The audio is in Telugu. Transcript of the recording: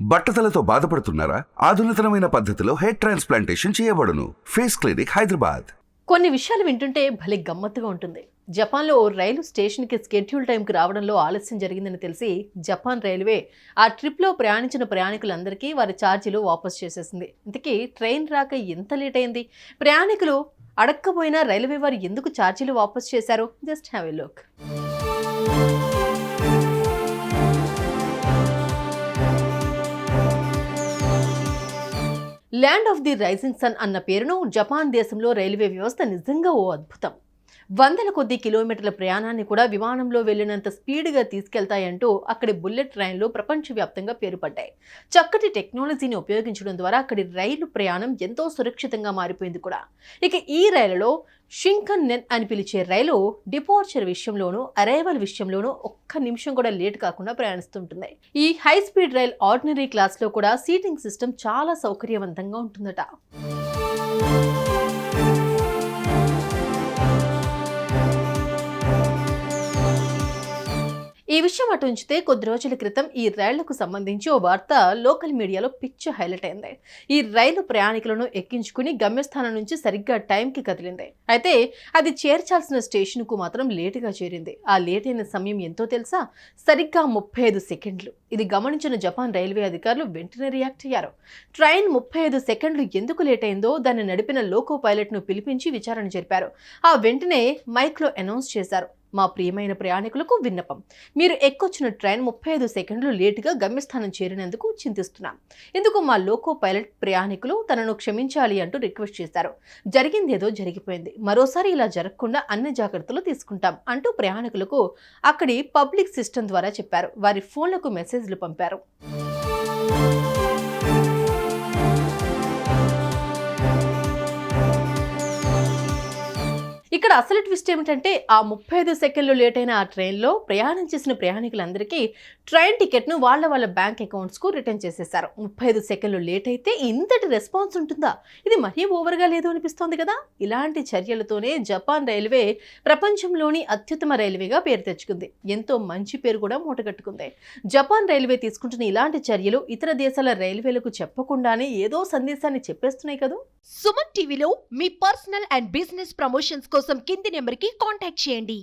బట్టతలతో బాధపడుతున్నారా? ఆధునితనమైన పద్ధతిలో హెయిర్ ట్రాన్స్ప్లాంటేషన్ చేయబడును. Face clinic, Hyderabad. కొన్ని విషయాలు వింటుంటే భలే గమ్మత్తుగా ఉంటుంది. జపాన్లో ఓ రైలు స్టేషన్కి స్కెడ్యూల్ టైంకి రావడంలో ఆలస్యం జరిగిందని తెలిసి జపాన్ రైల్వే ఆ ట్రిప్లో ప్రయాణించిన ప్రయాణికులందరికీ వారి ఛార్జీలు వాపస్ చేసేసింది. ఇంతకీ ట్రైన్ రాక ఎంత లేట్ అయింది? ప్రయాణికులు అడక్కపోయినా రైల్వే వారు ఎందుకు ఛార్జీలు వాపస్ చేశారు? Just have a look. Land of the rising sun అన్న పేరును జపాన్ దేశంలో రైల్వే వ్యవస్థ నిజంగా ఓ అద్భుతం. వందల కొద్ది కిలోమీటర్ల ప్రయాణాన్ని కూడా విమానంలో వెళ్లినంత స్పీడ్గా తీసుకెళ్తాయంటూ అక్కడి బుల్లెట్ ట్రైన్లు ప్రపంచవ్యాప్తంగా పేరుపడ్డాయి. చక్కటి టెక్నాలజీని ఉపయోగించడం ద్వారా అక్కడి రైలు ప్రయాణం ఎంతో సురక్షితంగా మారిపోయింది కూడా. ఇక ఈ రైలులో షింకన్ నెన్ అని పిలిచే రైలు డిపార్చర్ విషయంలోనూ అరైవల్ విషయంలోనూ ఒక్క నిమిషం కూడా లేట్ కాకుండా ప్రయాణిస్తుంటుంది. ఈ high speed rail ordinary class లో కూడా సీటింగ్ సిస్టమ్ చాలా సౌకర్యవంతంగా ఉంటుందట. ఈ విషయం అటు ఉంచితే కొద్ది రోజుల క్రితం ఈ రైళ్లకు సంబంధించి ఓ వార్త లోకల్ మీడియాలో పిచ్చి హైలైట్ అయింది. ఈ రైలు ప్రయాణికులను ఎక్కించుకుని గమ్యస్థానం నుంచి సరిగ్గా టైంకి కదిలింది. అయితే అది చేర్చాల్సిన స్టేషన్కు మాత్రం లేటుగా చేరింది. ఆ లేట్ అయిన సమయం ఎంతో తెలుసా? సరిగ్గా 35 సెకండ్లు. ఇది గమనించిన జపాన్ రైల్వే అధికారులు వెంటనే రియాక్ట్ అయ్యారు. ట్రైన్ 35 సెకండ్లు ఎందుకు లేట్ అయిందో దాన్ని నడిపిన లోకో పైలట్ను పిలిపించి విచారణ జరిపారు. ఆ వెంటనే మైక్లో అనౌన్స్ చేశారు, మా ప్రియమైన ప్రయాణికులకు విన్నపం, మీరు ఎక్కొచ్చిన ట్రైన్ 35 సెకండ్లు లేటుగా గమ్యస్థానం చేరినందుకు చింతిస్తున్నాం. ఇందుకు మా లోకో పైలట్ ప్రయాణికులు తనను క్షమించాలి అంటూ రిక్వెస్ట్ చేశారు. జరిగిందేదో జరిగిపోయింది, మరోసారి ఇలా జరగకుండా అన్ని జాగ్రత్తలు తీసుకుంటాం అంటూ ప్రయాణికులకు అక్కడి పబ్లిక్ సిస్టమ్ ద్వారా చెప్పారు. వారి ఫోన్లకు మెసేజ్లు పంపారు. ఇక్కడ అసలు ట్విస్ట్ ఏమిటంటే ఆ 35 సెకండ్లు లేట్ అయిన ఆ ట్రైన్లో ప్రయాణం చేసిన ప్రయాణికులందరికీ ట్రైన్ టికెట్ను వాళ్ళ బ్యాంక్ అకౌంట్స్కు రిటర్న్ చేసేశారు. 35 సెకండ్లు లేట్ అయితే ఇంతటి రెస్పాన్స్ ఉంటుందా? ఇది మరీ ఓవర్గా లేదు అనిపిస్తోంది కదా. ఇలాంటి చర్యలతోనే జపాన్ రైల్వే ప్రపంచంలోని అత్యుత్తమ రైల్వేగా పేరు తెచ్చుకుంది. ఎంతో మంచి పేరు కూడా మూటగట్టుకుంది. జపాన్ రైల్వే తీసుకుంటున్న ఇలాంటి చర్యలు ఇతర దేశాల రైల్వేలకు చెప్పకుండానే ఏదో సందేశాన్ని చెప్పేస్తున్నాయి కదా. సుమన్ టీవీలో మీ పర్సనల్ అండ్ బిజినెస్ ప్రమోషన్స్ కోసం కింది నెంబర్కి కాంటాక్ట్ చేయండి.